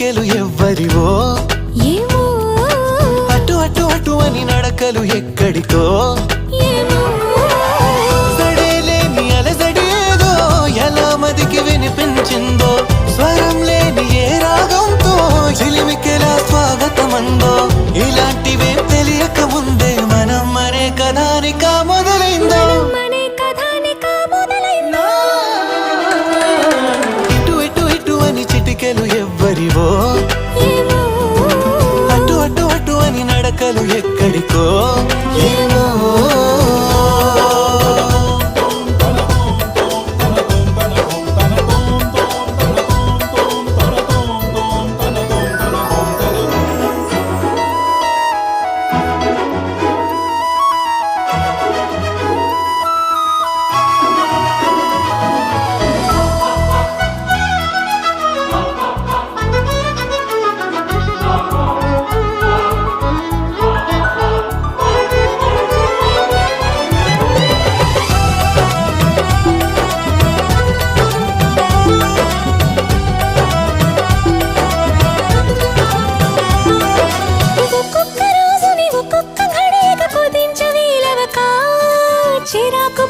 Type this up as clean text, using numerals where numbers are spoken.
చిటికెలు ఎవ్వరివో ఏమో అటు అటు అటు అని నడకలు ఎక్కడికో ఏమో సడేలేని అలజడేదో ఎలా మదికి వినిపించిందో స్వరం లేని ఏ రాగంతో చిలిమికెలా స్వాగతమందో ఇలాంటివే తెలియక ముందే మనం మరే కథానిక మొదలైందో మనే కథానిక మొదలైందో ఇటు ఇటు ఇటు అని చిటికెలు ఎవ్వరివో ఏమో అటు అటు అటు అని నడకలు ఎక్కడికో ఏమో ఒక్కొక్క రోజుని ఒక్కొక్క ఘడియగా కుదించ వీలవక చిరాకు